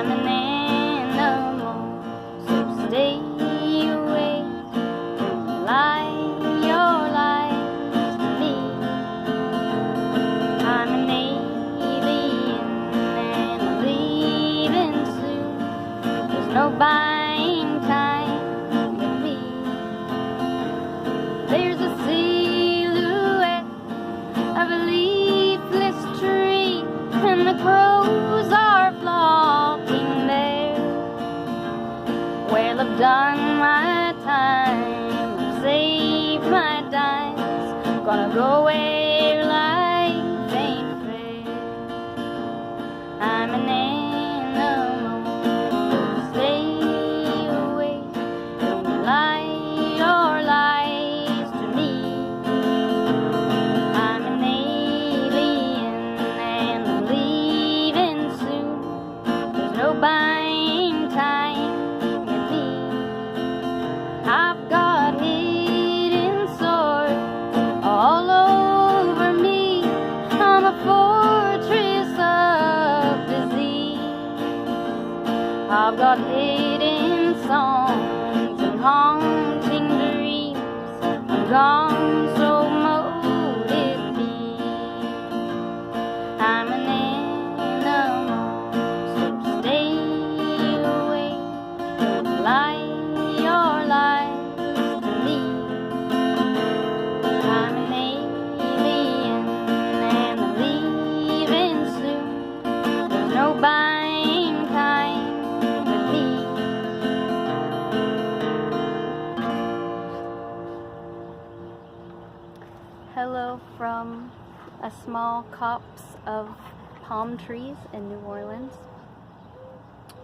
I'm an animal, so stay away. Don't lie your lies to me. I'm an alien and I'm leaving soon. There's no buying time with me. There's a silhouette of a leafless tree, and the crows are flocking there. Well, I've done my time, I've saved my dimes, gonna go where life ain't fair. I'm an animal, so stay away. Don't lie your lies to me. I'm an alien and I'm leaving soon. There's no buying time with me. I've got hidden sores all over me. I'm a fortress of disease. I've got hidden songs and haunting dreams. I'm gone, so mote it be. I'm an animal, so stay away. Don't lie your lies to me. I'm an alien and I'm leaving soon. There's no buying time with me. Hello from a small copse of palm trees in New Orleans.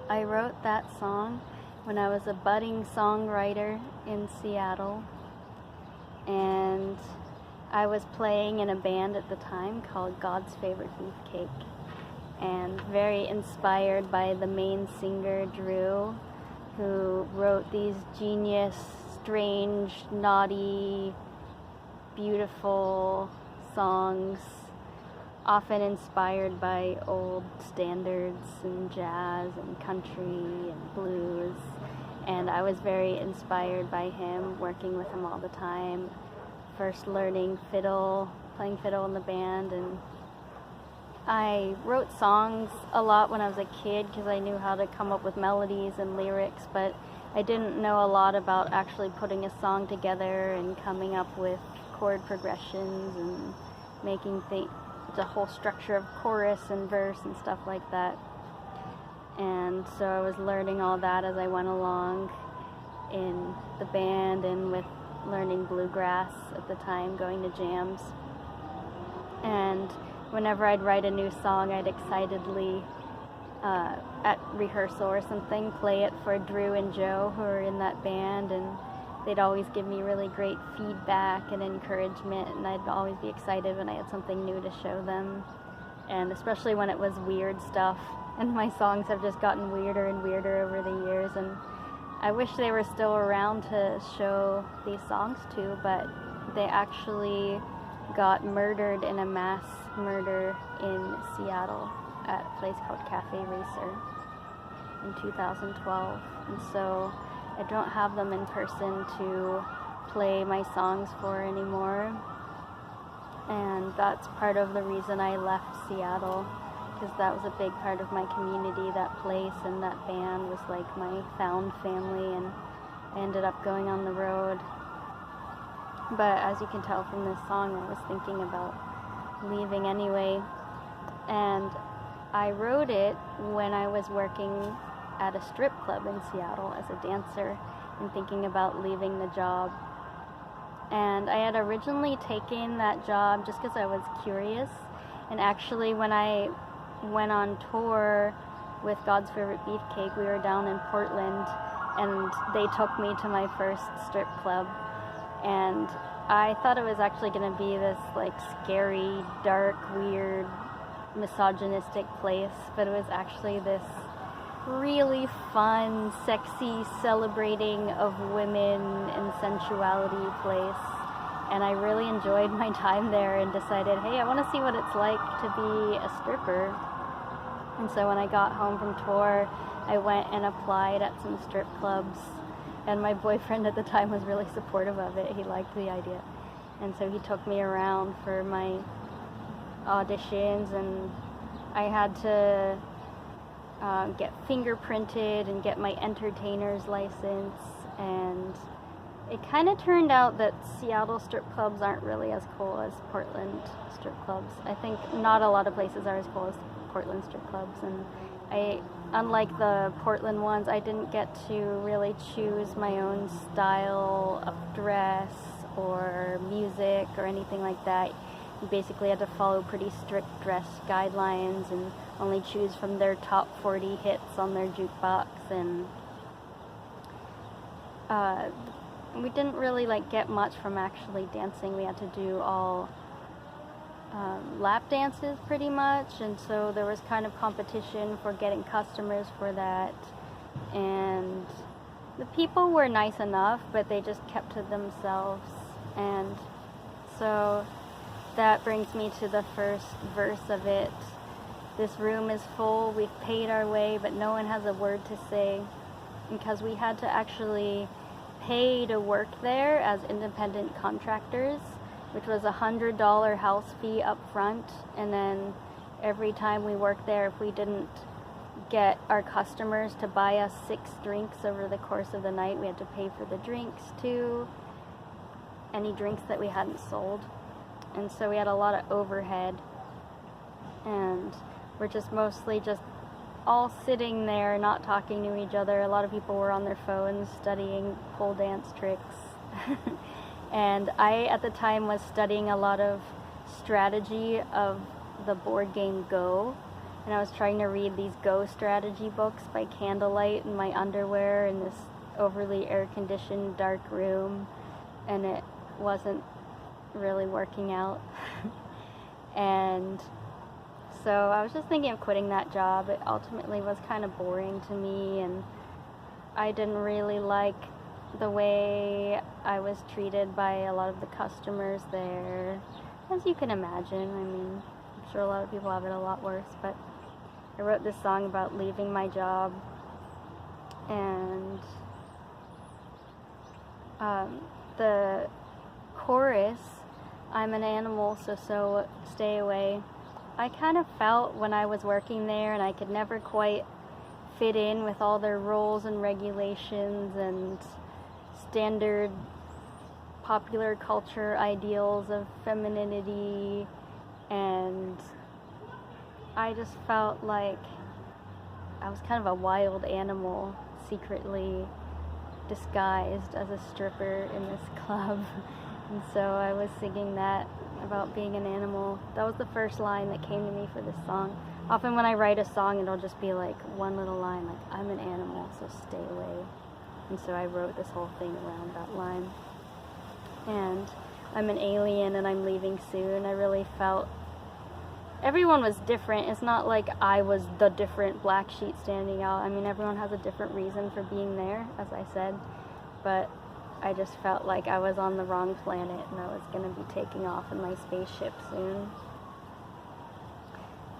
I wrote that song when I was a budding songwriter in Seattle, and I was playing in a band at the time called God's Favorite Beefcake, and very inspired by the main singer, Drew, who wrote these genius, strange, naughty, beautiful songs, often inspired by old standards and jazz and country and blues. And I was very inspired by him, working with him all the time. First learning fiddle, playing fiddle in the band, and I wrote songs a lot when I was a kid because I knew how to come up with melodies and lyrics, but I didn't know a lot about actually putting a song together and coming up with chord progressions and making the whole structure of chorus and verse and stuff like that. And so I was learning all that as I went along in the band and with learning bluegrass at the time, going to jams. And whenever I'd write a new song, I'd excitedly, at rehearsal or something, play it for Drew and Joe, who are in that band, and they'd always give me really great feedback and encouragement, and I'd always be excited when I had something new to show them, and especially when it was weird stuff. And my songs have just gotten weirder and weirder over the years, and I wish they were still around to show these songs to, but they actually got murdered in a mass murder in Seattle at a place called Cafe Racer in 2012, and so I don't have them in person to play my songs for anymore, and that's part of the reason I left Seattle, because that was a big part of my community. That place and that band was like my found family, and I ended up going on the road. But as you can tell from this song, I was thinking about leaving anyway, and I wrote it when I was working at a strip club in Seattle as a dancer and thinking about leaving the job. And I had originally taken that job just because I was curious, and actually when I went on tour with God's Favorite Beefcake, we were down in Portland, and they took me to my first strip club, and I thought it was actually going to be this like scary, dark, weird, misogynistic place, but it was actually this really fun, sexy, celebrating of women and sensuality place. And I really enjoyed my time there and decided, hey, I want to see what it's like to be a stripper. And so when I got home from tour, I went and applied at some strip clubs, and my boyfriend at the time was really supportive of it. He liked the idea, and so he took me around for my auditions, and I had to get fingerprinted and get my entertainer's license, and it kind of turned out that Seattle strip clubs aren't really as cool as Portland strip clubs. I think not a lot of places are as cool as Portland strip clubs, and unlike the Portland ones, I didn't get to really choose my own style of dress or music or anything like that. You basically had to follow pretty strict dress guidelines and only choose from their top 40 hits on their jukebox, and we didn't really get much from actually dancing. We had to do all lap dances pretty much, and so there was kind of competition for getting customers for that, and the people were nice enough, but they just kept to themselves. And so that brings me to the first verse of it. This room is full, we've paid our way, but no one has a word to say, because we had to actually pay to work there as independent contractors, which was $100 house fee up front, and then every time we worked there, if we didn't get our customers to buy us 6 drinks over the course of the night, we had to pay for the drinks too, any drinks that we hadn't sold. And so we had a lot of overhead, and we're just mostly just all sitting there not talking to each other. A lot of people were on their phones studying pole dance tricks. And I, at the time, was studying a lot of strategy of the board game Go. And I was trying to read these Go strategy books by candlelight in my underwear in this overly air-conditioned dark room. And it wasn't really working out. And so I was just thinking of quitting that job. It ultimately was kind of boring to me, and I didn't really like the way I was treated by a lot of the customers there, as you can imagine. I mean, I'm sure a lot of people have it a lot worse, but I wrote this song about leaving my job, and the chorus, I'm an animal, so stay away. I kind of felt when I was working there, and I could never quite fit in with all their rules and regulations and standard popular culture ideals of femininity, and I just felt like I was kind of a wild animal secretly disguised as a stripper in this club. And so I was singing that about being an animal. That was the first line that came to me for this song. Often when I write a song, it'll just be like one little line, like, I'm an animal, so stay away. And so I wrote this whole thing around that line. And I'm an alien and I'm leaving soon. I really felt everyone was different. It's not like I was the different black sheep standing out. I mean, everyone has a different reason for being there, as I said. But I just felt like I was on the wrong planet and I was going to be taking off in my spaceship soon.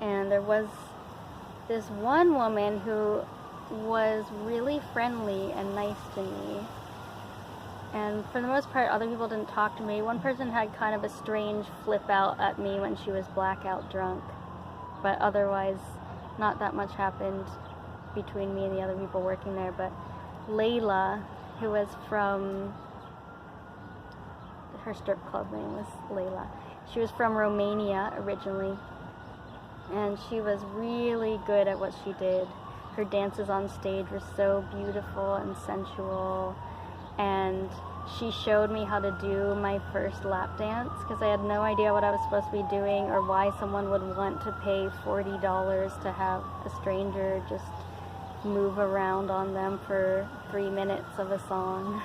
And there was this one woman who was really friendly and nice to me. And for the most part, other people didn't talk to me. One person had kind of a strange flip out at me when she was blackout drunk. But otherwise, not that much happened between me and the other people working there. But Layla, who was from, her strip club name was Layla. She was from Romania originally, and she was really good at what she did. Her dances on stage were so beautiful and sensual, and she showed me how to do my first lap dance, because I had no idea what I was supposed to be doing or why someone would want to pay $40 to have a stranger just move around on them for 3 minutes of a song.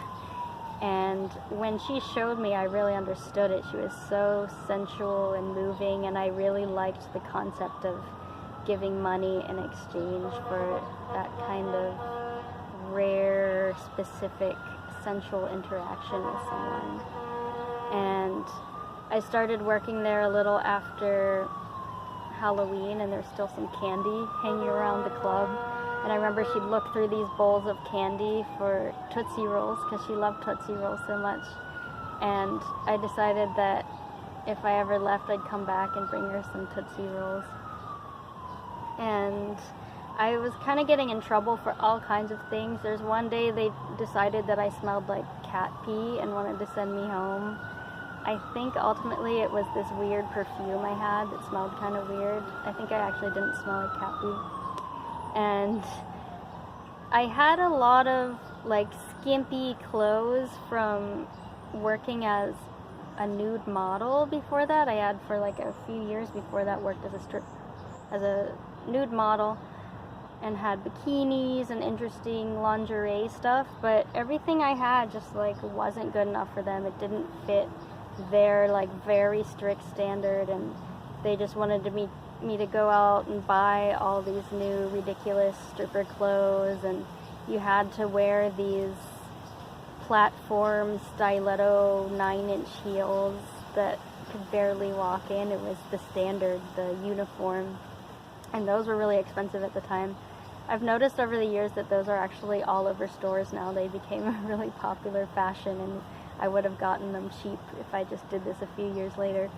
And when she showed me, I really understood it. She was so sensual and moving, and I really liked the concept of giving money in exchange for that kind of rare, specific, sensual interaction with someone. And I started working there a little after Halloween, and there's still some candy hanging around the club. And I remember she'd look through these bowls of candy for Tootsie Rolls because she loved Tootsie Rolls so much. And I decided that if I ever left, I'd come back and bring her some Tootsie Rolls. And I was kind of getting in trouble for all kinds of things. There's one day they decided that I smelled like cat pee and wanted to send me home. I think ultimately it was this weird perfume I had that smelled kind of weird. I think I actually didn't smell like cat pee. And I had a lot of like skimpy clothes from working as a nude model before that. I had for like a few years before that worked as a nude model and had bikinis and interesting lingerie stuff, but everything I had just like wasn't good enough for them. It didn't fit their like very strict standard, and they just wanted me to go out and buy all these new ridiculous stripper clothes, and you had to wear these platform stiletto 9-inch heels that could barely walk in. It was the standard, the uniform, and those were really expensive at the time. I've noticed over the years that those are actually all over stores now. They became a really popular fashion, and I would have gotten them cheap if I just did this a few years later.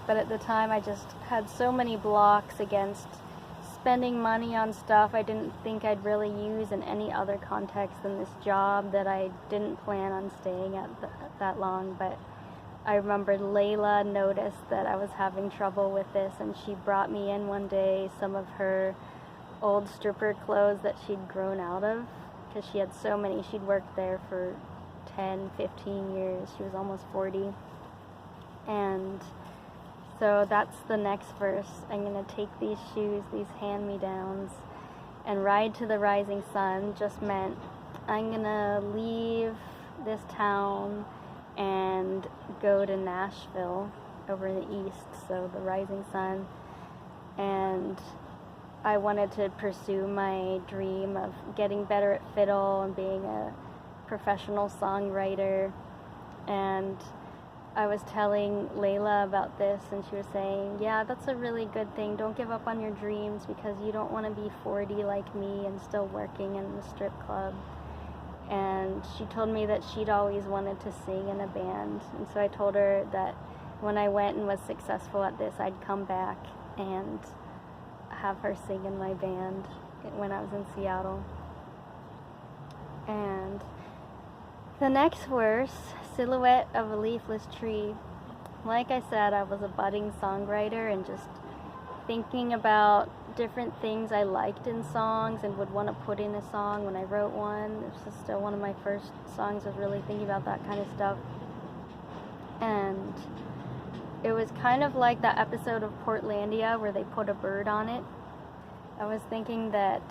But at the time, I just had so many blocks against spending money on stuff I didn't think I'd really use in any other context than this job that I didn't plan on staying at that long. But I remember Layla noticed that I was having trouble with this, and she brought me in one day some of her old stripper clothes that she'd grown out of, because she had so many. She'd worked there for 10, 15 years. She was almost 40. And so that's the next verse. I'm going to take these shoes, these hand-me-downs, and ride to the rising sun. Just meant I'm going to leave this town and go to Nashville over in the east, so the rising sun. And I wanted to pursue my dream of getting better at fiddle and being a professional songwriter. And I was telling Layla about this, and she was saying, yeah, that's a really good thing. Don't give up on your dreams, because you don't want to be 40 like me and still working in the strip club. And she told me that she'd always wanted to sing in a band. And so I told her that when I went and was successful at this, I'd come back and have her sing in my band when I was in Seattle. And the next verse, silhouette of a leafless tree. Like I said, I was a budding songwriter and just thinking about different things I liked in songs and would want to put in a song when I wrote one. This is still one of my first songs. I was really thinking about that kind of stuff. And it was kind of like that episode of Portlandia where they put a bird on it. I was thinking that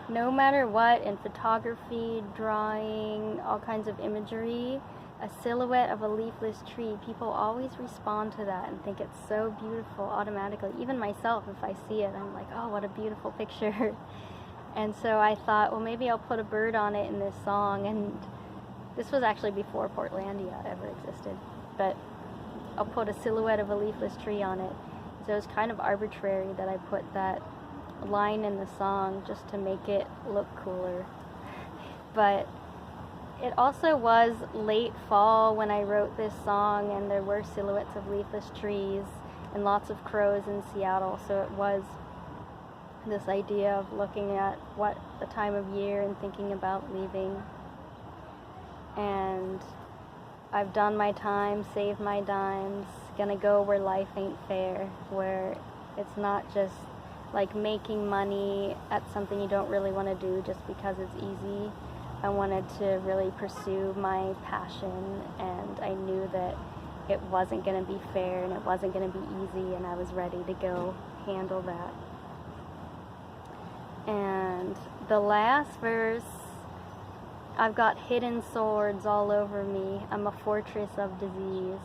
no matter what, in photography, drawing, all kinds of imagery, a silhouette of a leafless tree, people always respond to that and think it's so beautiful automatically. Even myself, if I see it, I'm like, oh, what a beautiful picture. And so I thought, well, maybe I'll put a bird on it in this song. And this was actually before Portlandia ever existed. But I'll put a silhouette of a leafless tree on it. So it was kind of arbitrary that I put that line in the song just to make it look cooler. But it also was late fall when I wrote this song, and there were silhouettes of leafless trees and lots of crows in Seattle, so it was this idea of looking at what the time of year and thinking about leaving. And I've done my time, saved my dimes, gonna go where life ain't fair, where it's not just like making money at something you don't really want to do just because it's easy. I wanted to really pursue my passion, and I knew that it wasn't going to be fair and it wasn't going to be easy, and I was ready to go handle that. And the last verse, I've got hidden swords all over me. I'm a fortress of disease.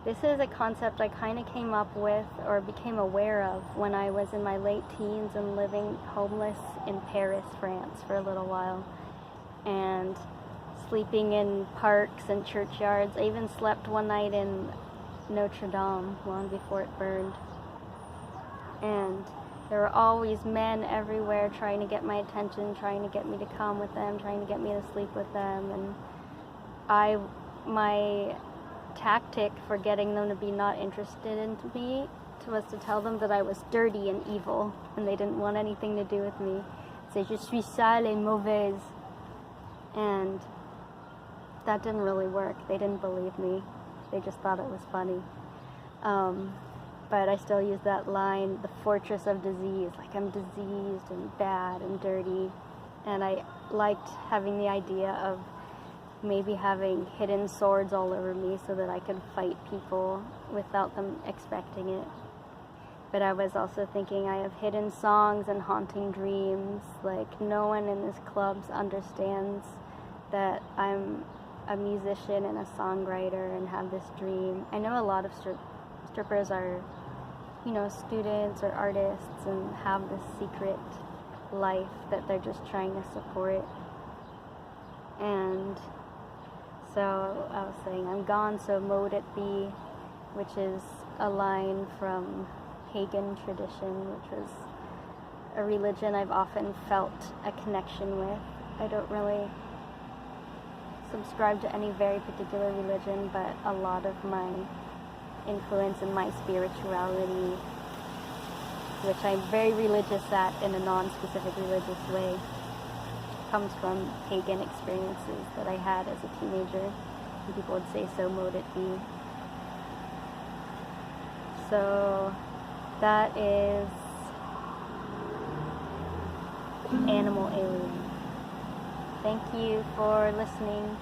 This is a concept I kind of came up with or became aware of when I was in my late teens and living homeless in Paris, France for a little while, and sleeping in parks and churchyards. I even slept one night in Notre Dame long before it burned. And There were always men everywhere trying to get my attention, trying to get me to come with them, trying to get me to sleep with them. And my tactic for getting them to be not interested in me was to tell them that I was dirty and evil, and they didn't want anything to do with me. Say, je suis sale et mauvaise. And that didn't really work. They didn't believe me. They just thought it was funny. But I still use that line, the fortress of disease, like I'm diseased and bad and dirty. And I liked having the idea of maybe having hidden swords all over me so that I could fight people without them expecting it. But I was also thinking I have hidden songs and haunting dreams. Like, no one in this club understands that I'm a musician and a songwriter and have this dream. I know a lot of strippers are, students or artists and have this secret life that they're just trying to support. And so I was saying, I'm gone, so mote it be, which is a line from pagan tradition, which was a religion I've often felt a connection with. I don't really subscribe to any very particular religion, but a lot of my influence and my spirituality, which I'm very religious at in a non-specific religious way, comes from pagan experiences that I had as a teenager. And people would say, so mote it be. So that is Animal Alien. Thank you for listening.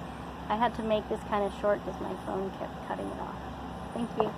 I had to make this kind of short because my phone kept cutting it off. Thank you.